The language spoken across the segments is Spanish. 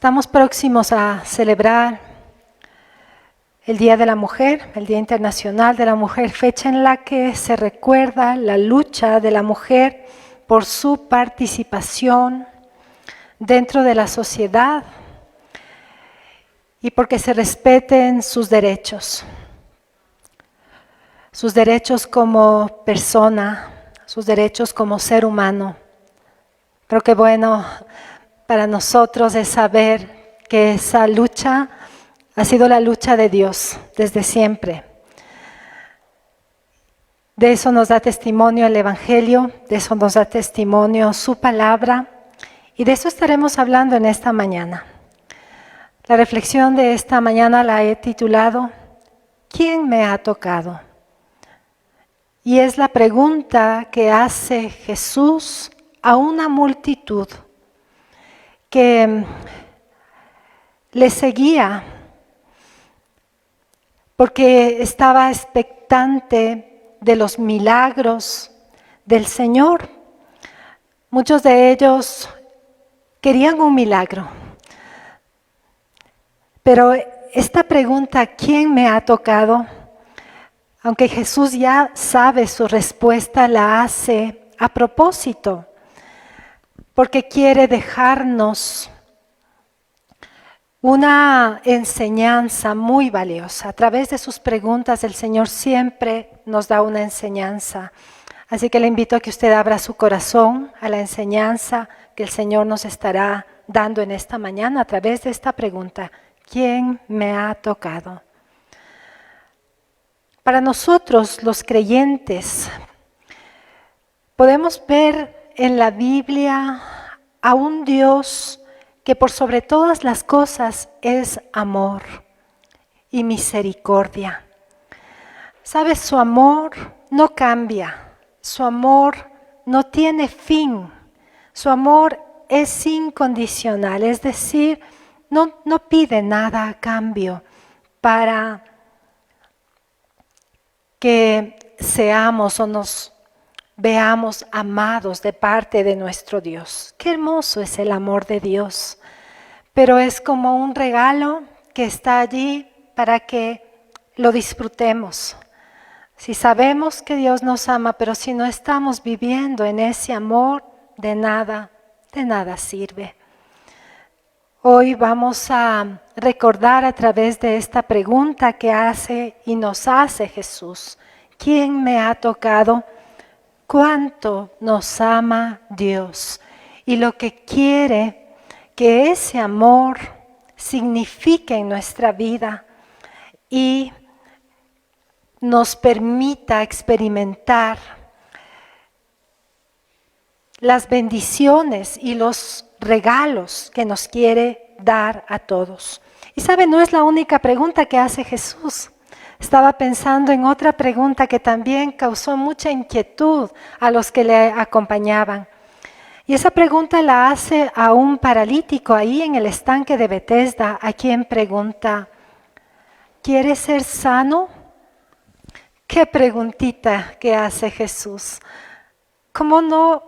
Estamos próximos a celebrar el Día de la Mujer, el Día Internacional de la Mujer, fecha en la que se recuerda la lucha de la mujer por su participación dentro de la sociedad y porque se respeten sus derechos como persona, sus derechos como ser humano. Pero qué bueno para nosotros es saber que esa lucha ha sido la lucha de Dios desde siempre. De eso nos da testimonio el Evangelio, de eso nos da testimonio su palabra y de eso estaremos hablando en esta mañana. La reflexión de esta mañana la he titulado ¿Quién me ha tocado? Y es la pregunta que hace Jesús a una multitud que le seguía porque estaba expectante de los milagros del Señor. Muchos de ellos querían un milagro. Pero esta pregunta, ¿quién me ha tocado? Aunque Jesús ya sabe su respuesta, la hace a propósito, porque quiere dejarnos una enseñanza muy valiosa. A través de sus preguntas, el Señor siempre nos da una enseñanza. Así que le invito a que usted abra su corazón a la enseñanza que el Señor nos estará dando en esta mañana a través de esta pregunta. ¿Quién me ha tocado? Para nosotros, los creyentes, podemos ver en la Biblia a un Dios que por sobre todas las cosas es amor y misericordia. ¿Sabes? Su amor no cambia, su amor no tiene fin, su amor es incondicional, es decir, no pide nada a cambio para que seamos o nos veamos amados de parte de nuestro Dios. Qué hermoso es el amor de Dios, pero es como un regalo que está allí para que lo disfrutemos. Si sabemos que Dios nos ama, pero si no estamos viviendo en ese amor, de nada sirve. Hoy vamos a recordar a través de esta pregunta que hace y nos hace Jesús. ¿Quién me ha tocado? ¿Cuánto nos ama Dios? Y lo que quiere que ese amor signifique en nuestra vida y nos permita experimentar las bendiciones y los regalos que nos quiere dar a todos. Y sabe, no es la única pregunta que hace Jesús. Estaba pensando en otra pregunta que también causó mucha inquietud a los que le acompañaban. Y esa pregunta la hace a un paralítico ahí en el estanque de Betesda, a quien pregunta, ¿quieres ser sano? Qué preguntita que hace Jesús. ¿Cómo no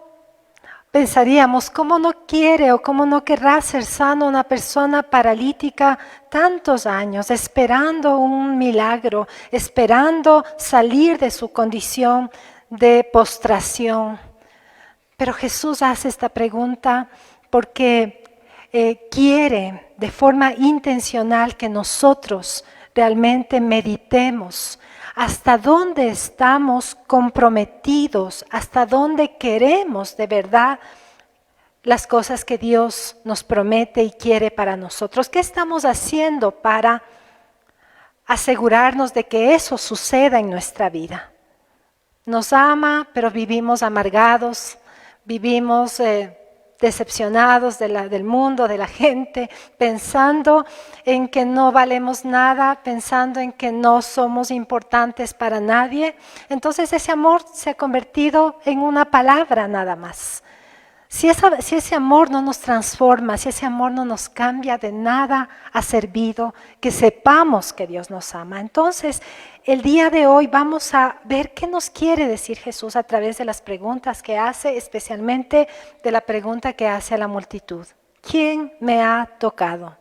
pensaríamos, cómo no quiere o cómo no querrá ser sano una persona paralítica tantos años, esperando un milagro, esperando salir de su condición de postración? Pero Jesús hace esta pregunta porque quiere de forma intencional que nosotros realmente meditemos hasta dónde estamos comprometidos, hasta dónde queremos de verdad las cosas que Dios nos promete y quiere para nosotros. ¿Qué estamos haciendo para asegurarnos de que eso suceda en nuestra vida? Nos ama, pero vivimos amargados, vivimos decepcionados del mundo, de la gente, pensando en que no valemos nada, pensando en que no somos importantes para nadie. Entonces ese amor se ha convertido en una palabra nada más. Si ese amor no nos transforma, si ese amor no nos cambia, de nada ha servido que sepamos que Dios nos ama. Entonces, el día de hoy vamos a ver qué nos quiere decir Jesús a través de las preguntas que hace, especialmente de la pregunta que hace a la multitud. ¿Quién me ha tocado?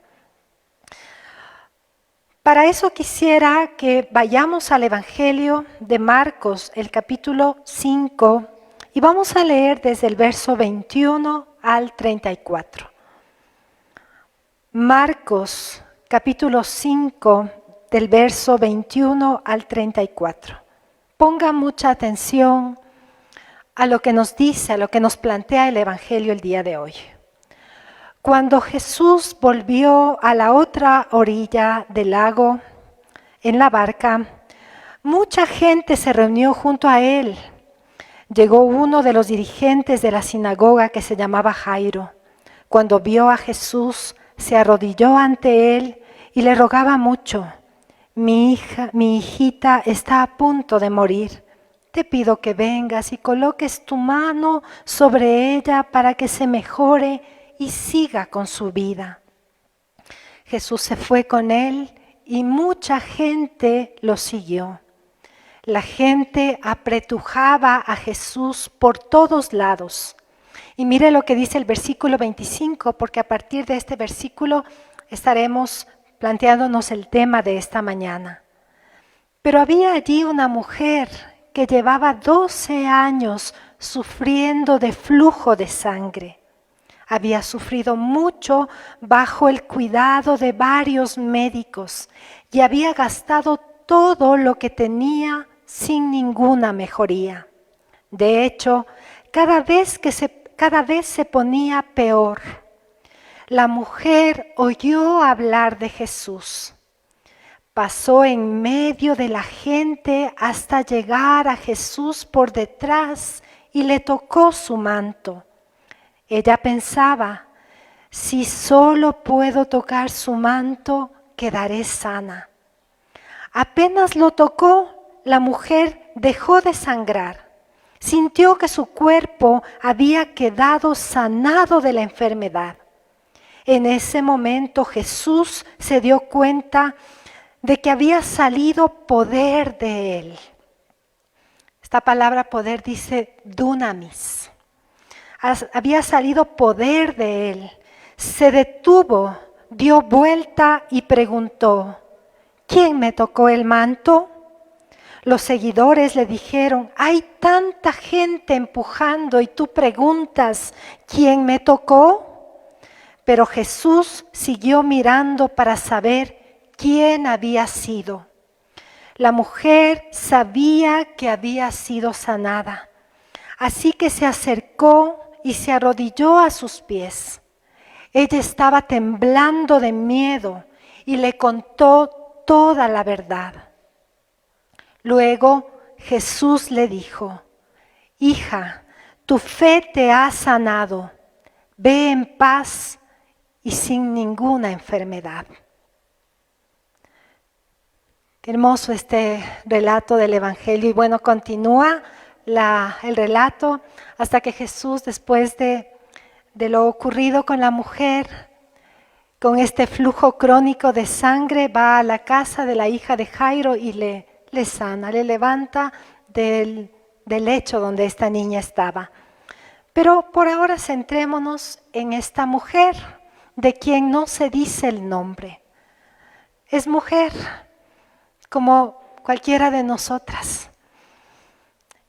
Para eso quisiera que vayamos al Evangelio de Marcos, el capítulo 5, y vamos a leer desde el verso 21 al 34. Marcos, capítulo 5, del verso 21 al 34. Ponga mucha atención a lo que nos dice, a lo que nos plantea el Evangelio el día de hoy. Cuando Jesús volvió a la otra orilla del lago en la barca, mucha gente se reunió junto a él. Llegó uno de los dirigentes de la sinagoga que se llamaba Jairo. Cuando vio a Jesús, se arrodilló ante él y le rogaba mucho: mi hijita está a punto de morir. Te pido que vengas y coloques tu mano sobre ella para que se mejore y siga con su vida. Jesús se fue con él y mucha gente lo siguió. La gente apretujaba a Jesús por todos lados. Y mire lo que dice el versículo 25, porque a partir de este versículo estaremos planteándonos el tema de esta mañana. Pero había allí una mujer que llevaba 12 años sufriendo de flujo de sangre. Había sufrido mucho bajo el cuidado de varios médicos y había gastado todo lo que tenía sin ninguna mejoría. De hecho, cada vez se ponía peor. La mujer oyó hablar de Jesús. Pasó en medio de la gente hasta llegar a Jesús por detrás y le tocó su manto. Ella pensaba: si solo puedo tocar su manto, quedaré sana. Apenas lo tocó, la mujer dejó de sangrar. Sintió que su cuerpo había quedado sanado de la enfermedad. En ese momento Jesús se dio cuenta de que había salido poder de él. Esta palabra poder dice dunamis. Había salido poder de él. Se detuvo, dio vuelta y preguntó: ¿quién me tocó el manto? Los seguidores le dijeron: hay tanta gente empujando y tú preguntas: ¿quién me tocó? Pero Jesús siguió mirando para saber quién había sido. La mujer sabía que había sido sanada, así que se acercó y se arrodilló a sus pies. Ella estaba temblando de miedo y le contó toda la verdad. Luego Jesús le dijo: hija, tu fe te ha sanado. Ve en paz y sin ninguna enfermedad. Qué hermoso este relato del Evangelio. Y bueno, continúa el relato hasta que Jesús, después de lo ocurrido con la mujer, con este flujo crónico de sangre, va a la casa de la hija de Jairo y le sana, le levanta del lecho donde esta niña estaba. Pero por ahora centrémonos en esta mujer, de quien no se dice el nombre. Es mujer, como cualquiera de nosotras.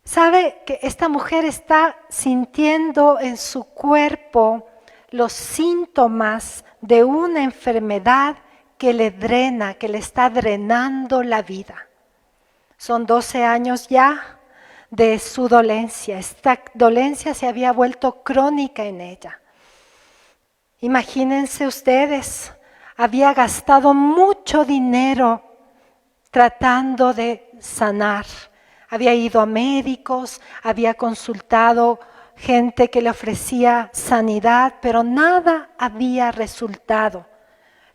Sabe que esta mujer está sintiendo en su cuerpo los síntomas de una enfermedad que le drena, que le está drenando la vida. Son 12 años ya de su dolencia. Esta dolencia se había vuelto crónica en ella. Imagínense ustedes, había gastado mucho dinero tratando de sanar. Había ido a médicos, había consultado gente que le ofrecía sanidad, pero nada había resultado.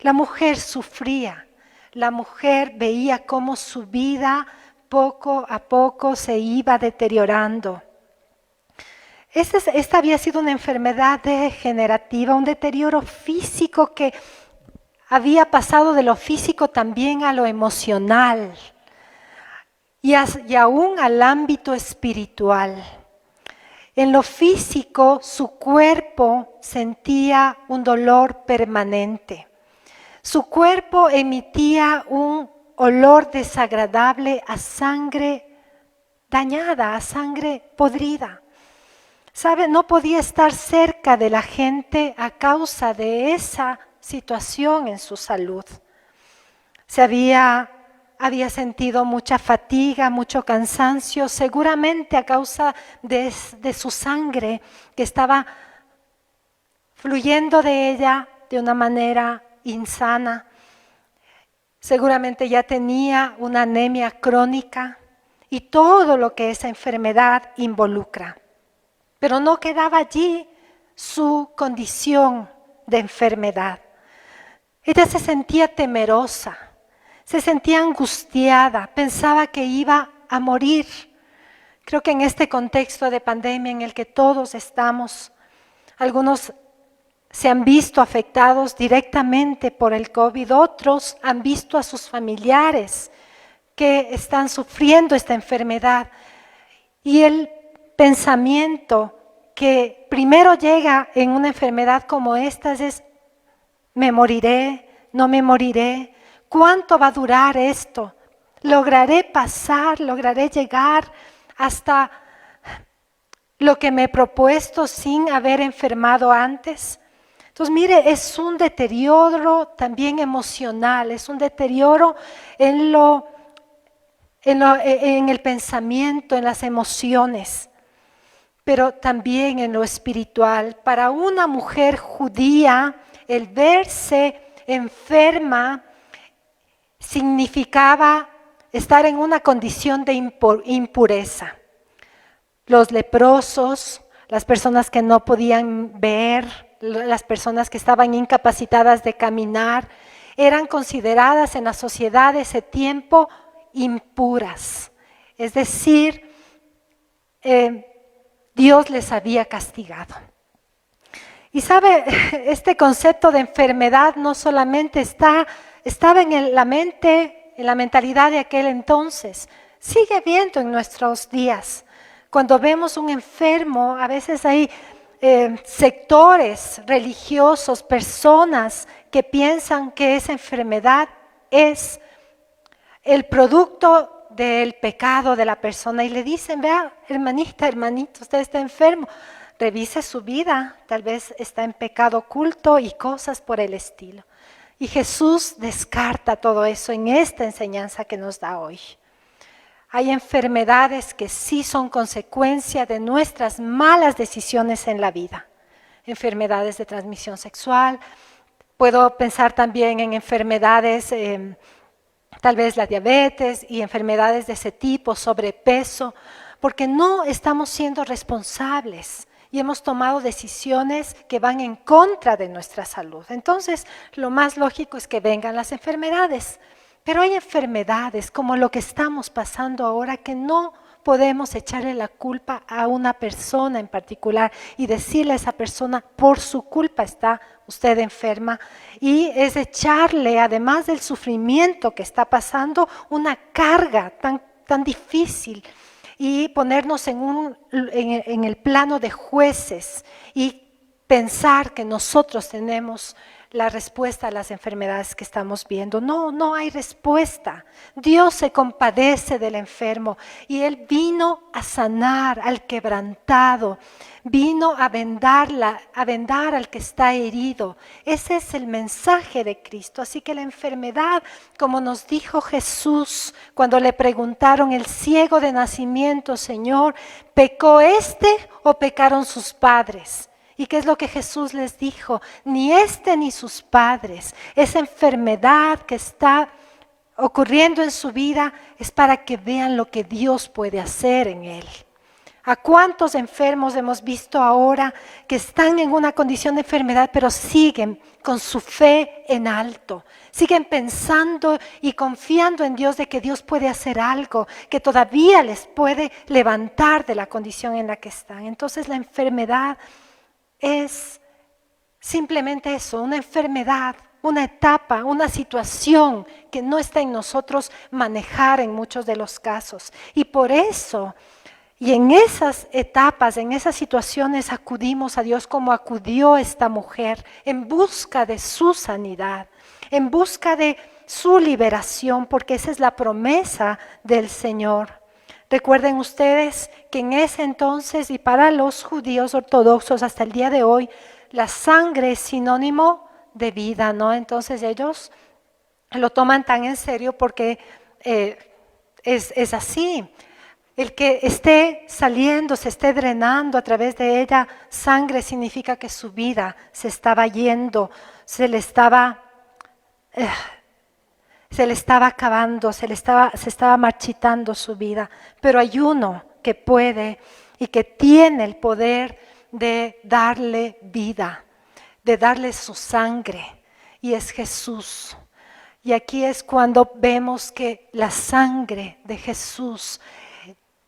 La mujer sufría, la mujer veía cómo su vida poco a poco se iba deteriorando. Esta había sido una enfermedad degenerativa, un deterioro físico que había pasado de lo físico también a lo emocional y aún al ámbito espiritual. En lo físico, su cuerpo sentía un dolor permanente. Su cuerpo emitía un olor desagradable a sangre dañada, a sangre podrida. ¿Sabe? No podía estar cerca de la gente a causa de esa situación en su salud. Había sentido mucha fatiga, mucho cansancio, seguramente a causa de su sangre que estaba fluyendo de ella de una manera insana. Seguramente ya tenía una anemia crónica y todo lo que esa enfermedad involucra. Pero no quedaba allí su condición de enfermedad. Ella se sentía temerosa, se sentía angustiada, pensaba que iba a morir. Creo que en este contexto de pandemia en el que todos estamos, algunos se han visto afectados directamente por el COVID, otros han visto a sus familiares que están sufriendo esta enfermedad. Y el pensamiento que primero llega en una enfermedad como esta es: ¿me moriré? ¿No me moriré? ¿Cuánto va a durar esto? ¿Lograré pasar? ¿Lograré llegar hasta lo que me he propuesto sin haber enfermado antes? Entonces, mire, es un deterioro también emocional, es un deterioro en el pensamiento, en las emociones, pero también en lo espiritual. Para una mujer judía, el verse enferma significaba estar en una condición de impureza. Los leprosos, las personas que no podían ver, las personas que estaban incapacitadas de caminar, eran consideradas en la sociedad de ese tiempo impuras. Es decir, Dios les había castigado. Y sabe, este concepto de enfermedad no solamente estaba en la mente, en la mentalidad de aquel entonces, sigue habiendo en nuestros días. Cuando vemos un enfermo, a veces hay sectores religiosos, personas que piensan que esa enfermedad es el producto del pecado de la persona y le dicen: vea, hermanita, hermanito, usted está enfermo, revise su vida, tal vez está en pecado oculto y cosas por el estilo. Y Jesús descarta todo eso en esta enseñanza que nos da hoy. Hay enfermedades que sí son consecuencia de nuestras malas decisiones en la vida. Enfermedades de transmisión sexual, puedo pensar también en enfermedades, tal vez la diabetes y enfermedades de ese tipo, sobrepeso, porque no estamos siendo responsables y hemos tomado decisiones que van en contra de nuestra salud. Entonces, lo más lógico es que vengan las enfermedades. Pero hay enfermedades como lo que estamos pasando ahora que no podemos echarle la culpa a una persona en particular y decirle a esa persona: por su culpa está usted enferma. Y es echarle, además del sufrimiento que está pasando, una carga tan difícil y ponernos en el plano de jueces y pensar que nosotros tenemos la respuesta a las enfermedades que estamos viendo. No, no hay respuesta. Dios se compadece del enfermo y Él vino a sanar al quebrantado, vino a vendar al que está herido. Ese es el mensaje de Cristo. Así que la enfermedad, como nos dijo Jesús cuando le preguntaron: el ciego de nacimiento, Señor, ¿pecó este o pecaron sus padres? ¿Y qué es lo que Jesús les dijo? Ni este ni sus padres. Esa enfermedad que está ocurriendo en su vida es para que vean lo que Dios puede hacer en él. ¿A cuántos enfermos hemos visto ahora que están en una condición de enfermedad, pero siguen con su fe en alto? Siguen pensando y confiando en Dios de que Dios puede hacer algo, que todavía les puede levantar de la condición en la que están. Entonces la enfermedad es simplemente eso, una enfermedad, una etapa, una situación que no está en nosotros manejar en muchos de los casos. Y por eso Y en esas etapas, en esas situaciones acudimos a Dios como acudió esta mujer en busca de su sanidad, en busca de su liberación, porque esa es la promesa del Señor. Recuerden ustedes que en ese entonces y para los judíos ortodoxos hasta el día de hoy, la sangre es sinónimo de vida, ¿no? Entonces ellos lo toman tan en serio porque es así. El que esté saliendo, se esté drenando a través de ella sangre significa que su vida se estaba yendo, se le estaba acabando, se estaba marchitando su vida. Pero hay uno que puede y que tiene el poder de darle vida, de darle su sangre, y es Jesús. Y aquí es cuando vemos que la sangre de Jesús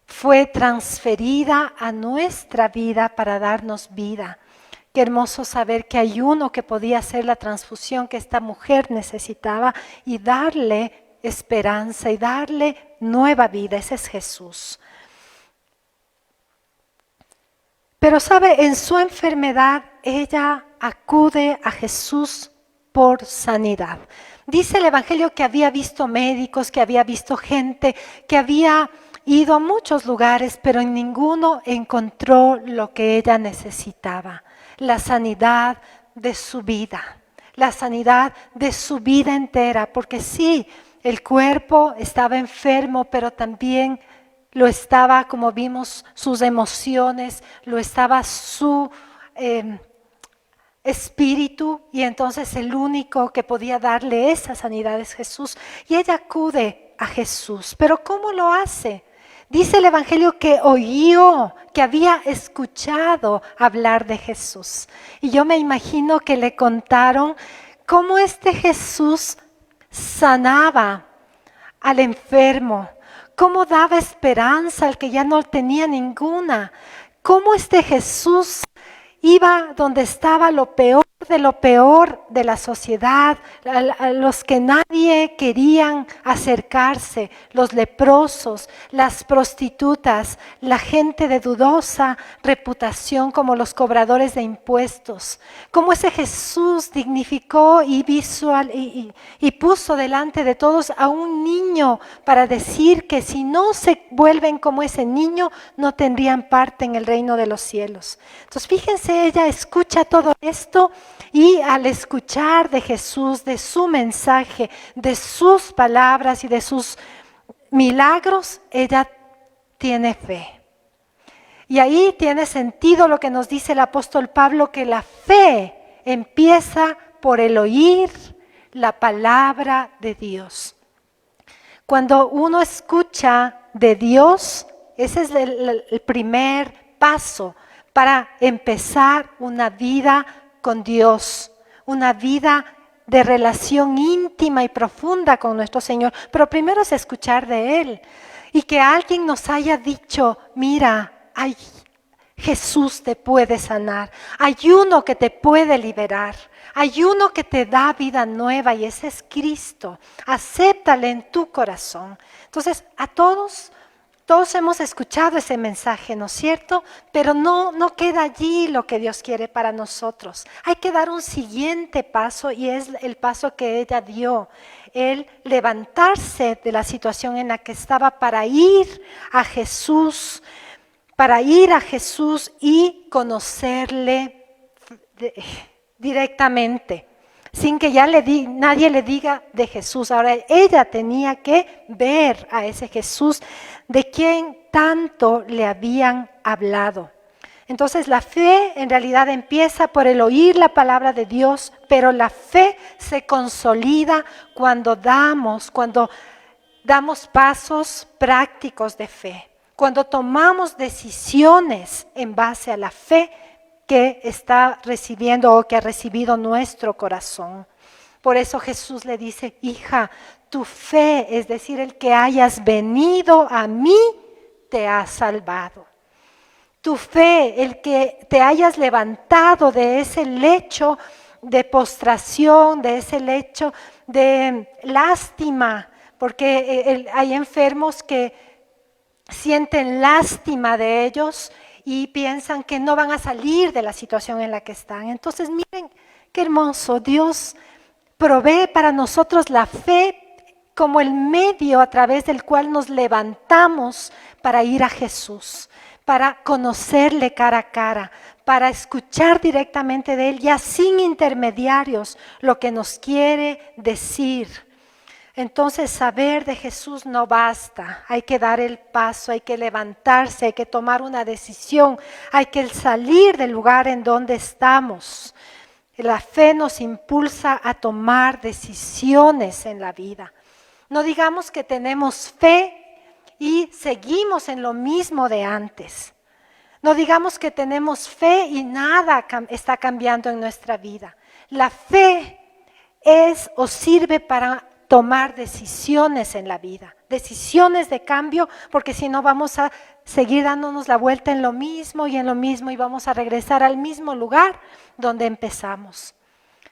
fue transferida a nuestra vida para darnos vida. Qué hermoso saber que hay uno que podía hacer la transfusión que esta mujer necesitaba y darle esperanza y darle nueva vida. Ese es Jesús. Pero sabe, en su enfermedad ella acude a Jesús por sanidad. Dice el Evangelio que había visto médicos, que había visto gente, que había ido a muchos lugares, pero en ninguno encontró lo que ella necesitaba: la sanidad de su vida, la sanidad de su vida entera, porque sí, el cuerpo estaba enfermo, pero también lo estaba, como vimos, sus emociones, lo estaba su espíritu, y entonces el único que podía darle esa sanidad es Jesús. Y ella acude a Jesús. ¿Pero cómo lo hace? Dice el Evangelio que oyó, que había escuchado hablar de Jesús. Y yo me imagino que le contaron cómo este Jesús sanaba al enfermo, cómo daba esperanza al que ya no tenía ninguna, cómo este Jesús iba donde estaba lo peor de la sociedad, a los que nadie querían acercarse, los leprosos, las prostitutas, la gente de dudosa reputación como los cobradores de impuestos. Cómo ese Jesús dignificó y puso delante de todos a un niño para decir que si no se vuelven como ese niño, no tendrían parte en el reino de los cielos. Entonces fíjense, ella escucha todo esto y al escuchar de Jesús, de su mensaje, de sus palabras y de sus milagros, ella tiene fe. Y ahí tiene sentido lo que nos dice el apóstol Pablo, que la fe empieza por el oír la palabra de Dios. Cuando uno escucha de Dios, ese es el primer paso para empezar una vida con Dios, una vida de relación íntima y profunda con nuestro Señor. Pero primero es escuchar de Él y que alguien nos haya dicho: mira, Jesús te puede sanar, hay uno que te puede liberar, hay uno que te da vida nueva, y ese es Cristo. Acéptale en tu corazón. Entonces, a todos hemos escuchado ese mensaje, ¿no es cierto? Pero no queda allí lo que Dios quiere para nosotros. Hay que dar un siguiente paso, y es el paso que ella dio: el levantarse de la situación en la que estaba para ir a Jesús, y conocerle directamente, sin que ya nadie le diga de Jesús. Ahora ella tenía que ver a ese Jesús de quien tanto le habían hablado. Entonces la fe en realidad empieza por el oír la palabra de Dios, pero la fe se consolida cuando damos pasos prácticos de fe, cuando tomamos decisiones en base a la fe que está recibiendo o que ha recibido nuestro corazón. Por eso Jesús le dice: hija, tu fe, es decir, el que hayas venido a mí, te ha salvado. Tu fe, el que te hayas levantado de ese lecho de postración, de ese lecho de lástima, porque hay enfermos que sienten lástima de ellos y piensan que no van a salir de la situación en la que están. Entonces miren qué hermoso, Dios provee para nosotros la fe como el medio a través del cual nos levantamos para ir a Jesús, para conocerle cara a cara, para escuchar directamente de Él, ya sin intermediarios, lo que nos quiere decir. Entonces saber de Jesús no basta, hay que dar el paso, hay que levantarse, hay que tomar una decisión, hay que salir del lugar en donde estamos. La fe nos impulsa a tomar decisiones en la vida. No digamos que tenemos fe y seguimos en lo mismo de antes. No digamos que tenemos fe y nada está cambiando en nuestra vida. La fe es o sirve para tomar decisiones en la vida, decisiones de cambio, porque si no vamos a seguir dándonos la vuelta en lo mismo y vamos a regresar al mismo lugar donde empezamos.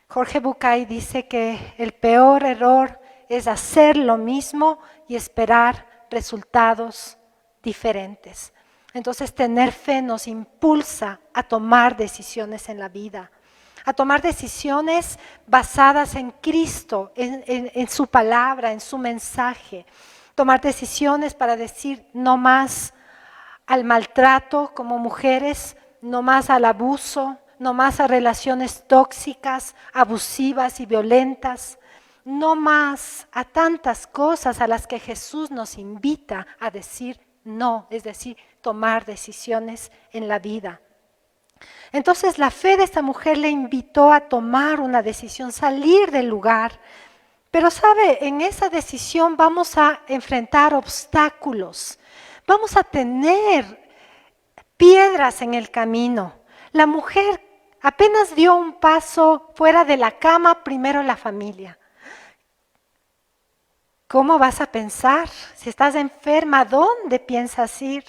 Jorge Bucay dice que el peor error es hacer lo mismo y esperar resultados diferentes. Entonces tener fe nos impulsa a tomar decisiones en la vida, a tomar decisiones basadas en Cristo, en su palabra, en su mensaje. Tomar decisiones para decir no más al maltrato como mujeres, no más al abuso, no más a relaciones tóxicas, abusivas y violentas, no más a tantas cosas a las que Jesús nos invita a decir no, es decir, tomar decisiones en la vida. Entonces la fe de esta mujer le invitó a tomar una decisión, salir del lugar. Pero sabe, en esa decisión vamos a enfrentar obstáculos, vamos a tener piedras en el camino. La mujer apenas dio un paso fuera de la cama, primero la familia. ¿Cómo vas a pensar? Si estás enferma, ¿dónde piensas ir?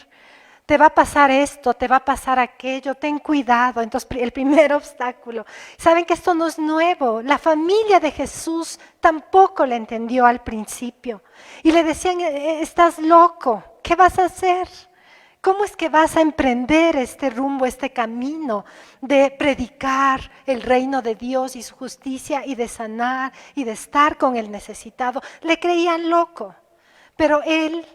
Te va a pasar esto, te va a pasar aquello, ten cuidado. Entonces, el primer obstáculo. Saben que esto no es nuevo. La familia de Jesús tampoco le entendió al principio. Y le decían, estás loco, ¿qué vas a hacer? ¿Cómo es que vas a emprender este rumbo, este camino de predicar el reino de Dios y su justicia y de sanar y de estar con el necesitado? Le creían loco, pero él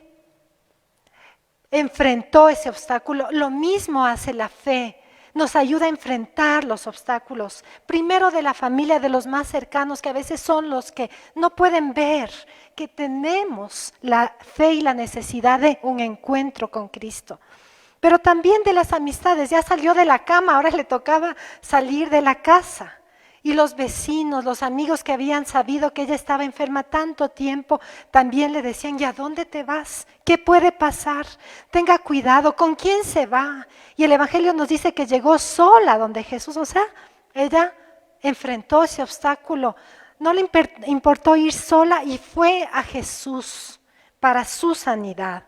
enfrentó ese obstáculo. Lo mismo hace la fe, nos ayuda a enfrentar los obstáculos. Primero de la familia, de los más cercanos, que a veces son los que no pueden ver que tenemos la fe y la necesidad de un encuentro con Cristo. Pero también de las amistades, ya salió de la cama, ahora le tocaba salir de la casa. Y los vecinos, los amigos que habían sabido que ella estaba enferma tanto tiempo, también le decían, ¿y a dónde te vas? ¿Qué puede pasar? Tenga cuidado, ¿con quién se va? Y el Evangelio nos dice que llegó sola donde Jesús, o sea, ella enfrentó ese obstáculo, no le importó ir sola y fue a Jesús para su sanidad.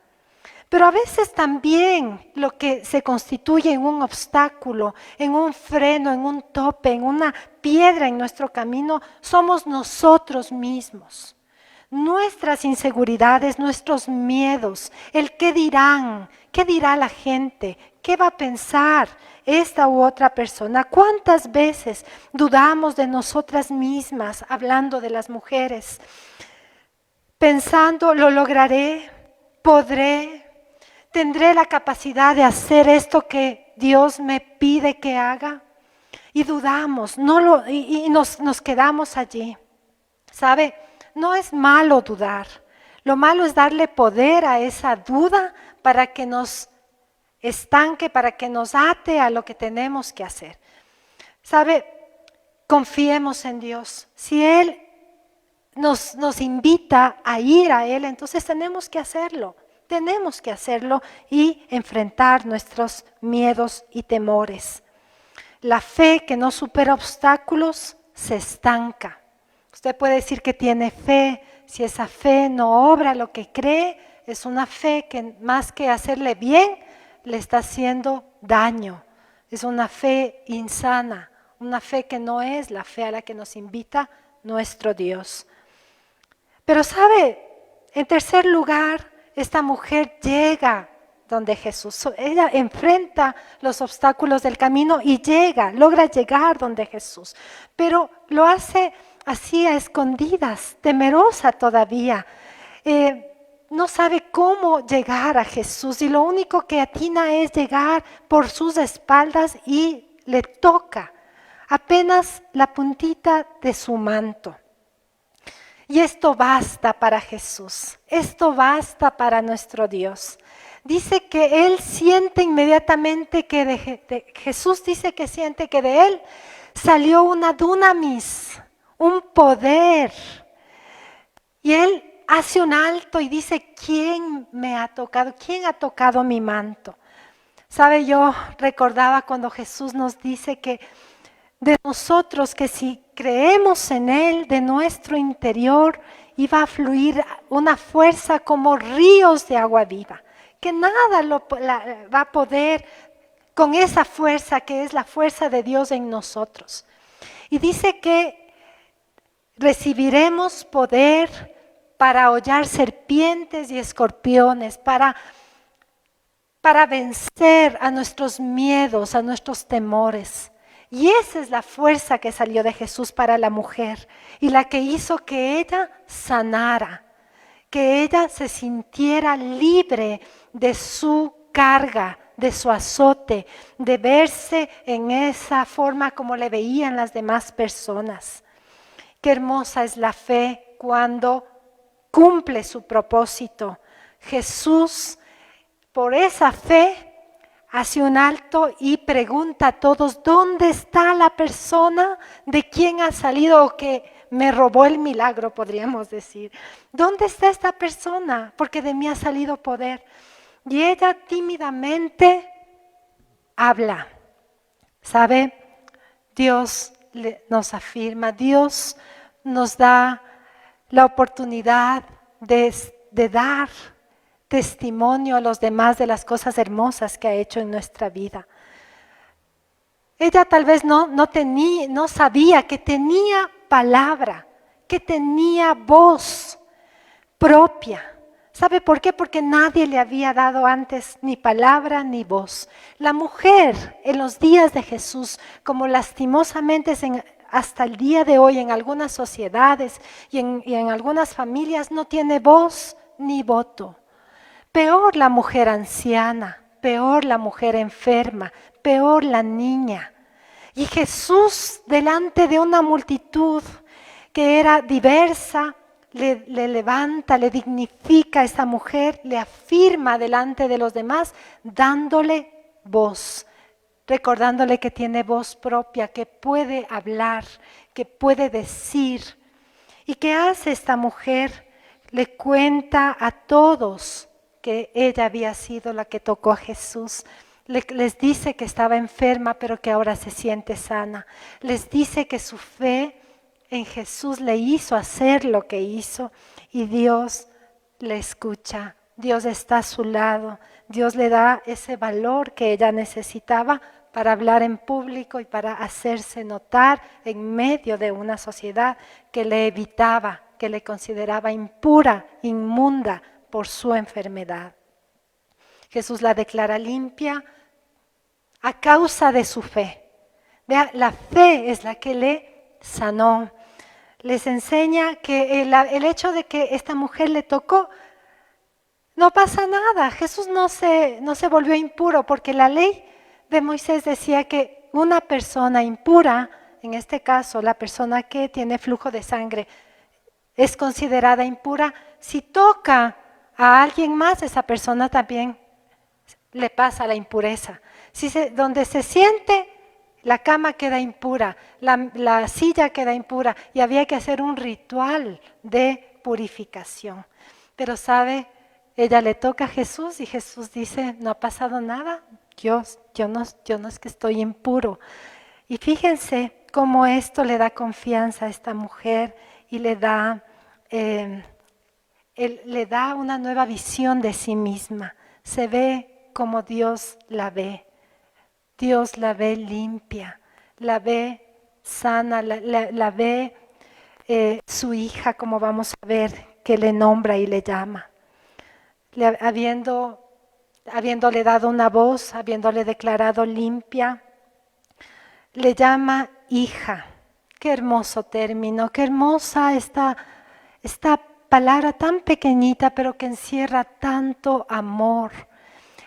Pero a veces también lo que se constituye en un obstáculo, en un freno, en un tope, en una piedra en nuestro camino, somos nosotros mismos. Nuestras inseguridades, nuestros miedos, el qué dirán, qué dirá la gente, qué va a pensar esta u otra persona. ¿Cuántas veces dudamos de nosotras mismas, hablando de las mujeres, pensando, lo lograré, podré? ¿Tendré la capacidad de hacer esto que Dios me pide que haga? Y dudamos, nos quedamos allí. ¿Sabe? No es malo dudar. Lo malo es darle poder a esa duda para que nos estanque, para que nos ate a lo que tenemos que hacer. ¿Sabe? Confiemos en Dios. Si Él nos invita a ir a Él, entonces tenemos que hacerlo. Tenemos que hacerlo y enfrentar nuestros miedos y temores. La fe que no supera obstáculos se estanca. Usted puede decir que tiene fe, si esa fe no obra lo que cree, es una fe que más que hacerle bien, le está haciendo daño. Es una fe insana, una fe que no es la fe a la que nos invita nuestro Dios. Pero ¿sabe? En tercer lugar, esta mujer llega donde Jesús. Ella enfrenta los obstáculos del camino y logra llegar donde Jesús. Pero lo hace así a escondidas, temerosa todavía. No sabe cómo llegar a Jesús y lo único que atina es llegar por sus espaldas y le toca apenas la puntita de su manto. Y esto basta para Jesús, esto basta para nuestro Dios. Dice que Él siente inmediatamente que Jesús dice que siente que de Él salió una dunamis, un poder. Y Él hace un alto y dice, ¿quién me ha tocado? ¿Quién ha tocado mi manto? Sabe, yo recordaba cuando Jesús nos dice que de nosotros, que si creemos en Él, de nuestro interior iba a fluir una fuerza como ríos de agua viva, que nada va a poder con esa fuerza que es la fuerza de Dios en nosotros. Y dice que recibiremos poder para hollar serpientes y escorpiones, para vencer a nuestros miedos, a nuestros temores. Y esa es la fuerza que salió de Jesús para la mujer y la que hizo que ella sanara, que ella se sintiera libre de su carga, de su azote, de verse en esa forma como le veían las demás personas. Qué hermosa es la fe cuando cumple su propósito. Jesús, por esa fe, hace un alto y pregunta a todos, ¿dónde está la persona de quien ha salido o que me robó el milagro, podríamos decir? ¿Dónde está esta persona? Porque de mí ha salido poder. Y ella tímidamente habla. ¿Sabe? Dios nos afirma, Dios nos da la oportunidad de dar testimonio a los demás de las cosas hermosas que ha hecho en nuestra vida. Ella tal vez no sabía que tenía palabra, que tenía voz propia. ¿Sabe por qué? Porque nadie le había dado antes ni palabra ni voz. La mujer en los días de Jesús, como lastimosamente hasta el día de hoy en algunas sociedades y en algunas familias, no tiene voz ni voto. Peor la mujer anciana, peor la mujer enferma, peor la niña. Y Jesús, delante de una multitud que era diversa, le levanta, le dignifica a esa mujer, le afirma delante de los demás, dándole voz, recordándole que tiene voz propia, que puede hablar, que puede decir. ¿Y qué hace esta mujer? Le cuenta a todos que ella había sido la que tocó a Jesús. Les dice que estaba enferma, pero que ahora se siente sana. Les dice que su fe en Jesús le hizo hacer lo que hizo y Dios le escucha. Dios está a su lado. Dios le da ese valor que ella necesitaba para hablar en público y para hacerse notar en medio de una sociedad que le evitaba, que le consideraba impura, inmunda por su enfermedad. Jesús la declara limpia a causa de su fe. Vea, la fe es la que le sanó. Les enseña que el hecho de que esta mujer le tocó, no pasa nada. Jesús no se volvió impuro porque la ley de Moisés decía que una persona impura, en este caso la persona que tiene flujo de sangre, es considerada impura. Si toca a alguien más, esa persona también le pasa la impureza. Donde se siente, la cama queda impura, la silla queda impura y había que hacer un ritual de purificación. Pero sabe, ella le toca a Jesús y Jesús dice, no ha pasado nada, yo no es que estoy impuro. Y fíjense cómo esto le da confianza a esta mujer y le da una nueva visión de sí misma. Se ve como Dios la ve. Dios la ve limpia, la ve sana, la ve su hija, como vamos a ver, que le nombra y le llama. Habiendo habiéndole dado una voz, habiéndole declarado limpia, le llama hija. Qué hermoso término, qué hermosa esta palabra tan pequeñita, pero que encierra tanto amor,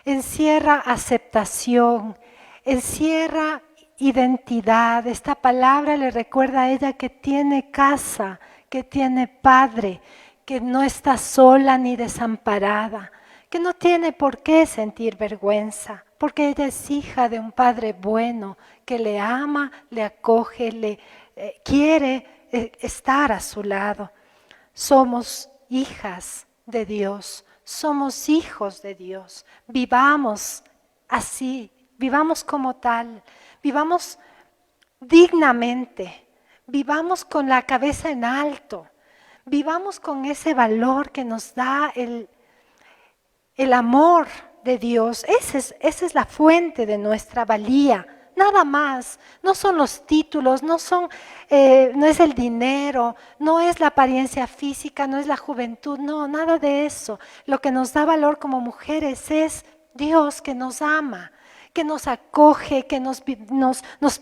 encierra aceptación, encierra identidad. Esta palabra le recuerda a ella que tiene casa, que tiene padre, que no está sola ni desamparada, que no tiene por qué sentir vergüenza, porque ella es hija de un padre bueno, que le ama, le acoge, le quiere estar a su lado. Somos hijas de Dios, somos hijos de Dios. Vivamos así, vivamos como tal, vivamos dignamente, vivamos con la cabeza en alto, vivamos con ese valor que nos da el amor de Dios. Esa es la fuente de nuestra valía. Nada más, no son los títulos, no es el dinero, no es la apariencia física, no es la juventud, no, nada de eso. Lo que nos da valor como mujeres es Dios que nos ama, que nos acoge, que nos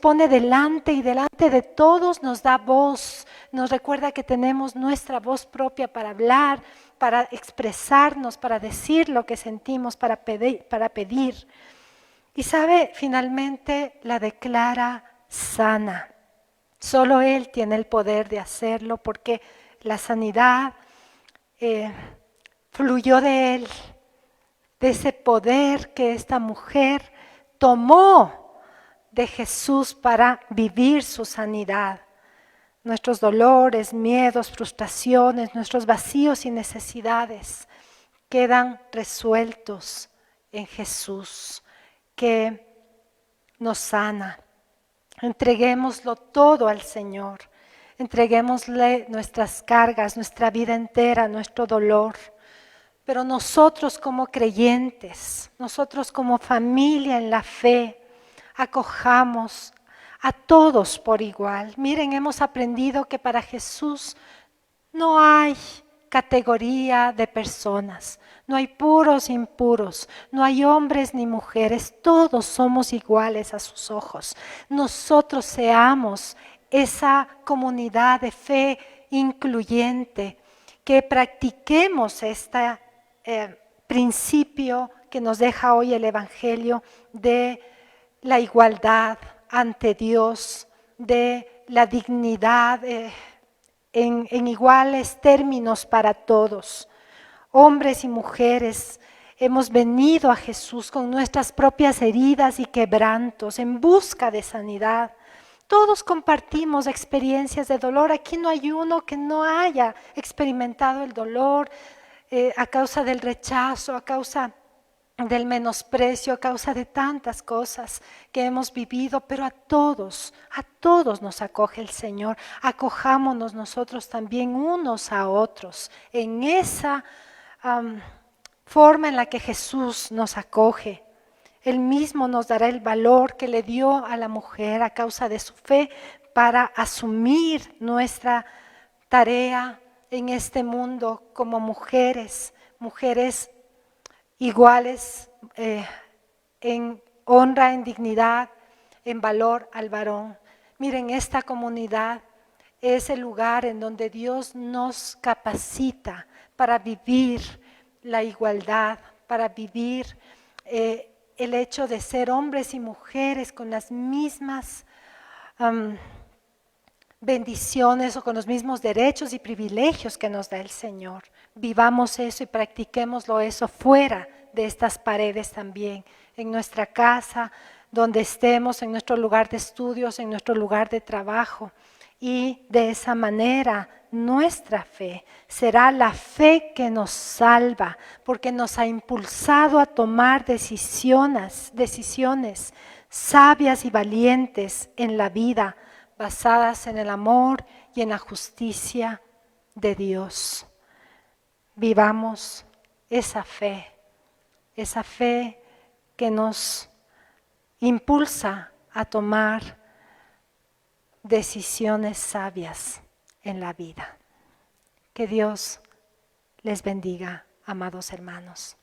pone delante y delante de todos nos da voz, nos recuerda que tenemos nuestra voz propia para hablar, para expresarnos, para decir lo que sentimos, para pedir. Y sabe, finalmente la declara sana. Solo Él tiene el poder de hacerlo porque la sanidad fluyó de Él, de ese poder que esta mujer tomó de Jesús para vivir su sanidad. Nuestros dolores, miedos, frustraciones, nuestros vacíos y necesidades quedan resueltos en Jesús, que nos sana. Entreguémoslo todo al Señor. Entreguémosle nuestras cargas, nuestra vida entera, nuestro dolor. Pero nosotros como creyentes, nosotros como familia en la fe, acojamos a todos por igual. Miren, hemos aprendido que para Jesús no hay categoría de personas, no hay puros, impuros, no hay hombres ni mujeres, todos somos iguales a sus ojos. Nosotros seamos esa comunidad de fe incluyente, que practiquemos este principio que nos deja hoy el Evangelio de la igualdad ante Dios, de la dignidad en iguales términos para todos. Hombres y mujeres, hemos venido a Jesús con nuestras propias heridas y quebrantos en busca de sanidad. Todos compartimos experiencias de dolor. Aquí no hay uno que no haya experimentado el dolor a causa del rechazo, a causa del menosprecio, a causa de tantas cosas que hemos vivido, pero a todos nos acoge el Señor. Acojámonos nosotros también unos a otros en esa forma en la que Jesús nos acoge. Él mismo nos dará el valor que le dio a la mujer a causa de su fe para asumir nuestra tarea en este mundo como mujeres iguales en honra, en dignidad, en valor al varón. Miren, esta comunidad es el lugar en donde Dios nos capacita para vivir la igualdad, para vivir el hecho de ser hombres y mujeres con las mismas bendiciones o con los mismos derechos y privilegios que nos da el Señor. Vivamos eso y practiquémoslo eso fuera de estas paredes también, en nuestra casa, donde estemos, en nuestro lugar de estudios, en nuestro lugar de trabajo. Y de esa manera nuestra fe será la fe que nos salva, porque nos ha impulsado a tomar decisiones sabias y valientes en la vida, basadas en el amor y en la justicia de Dios. Vivamos esa fe que nos impulsa a tomar decisiones sabias en la vida. Que Dios les bendiga, amados hermanos.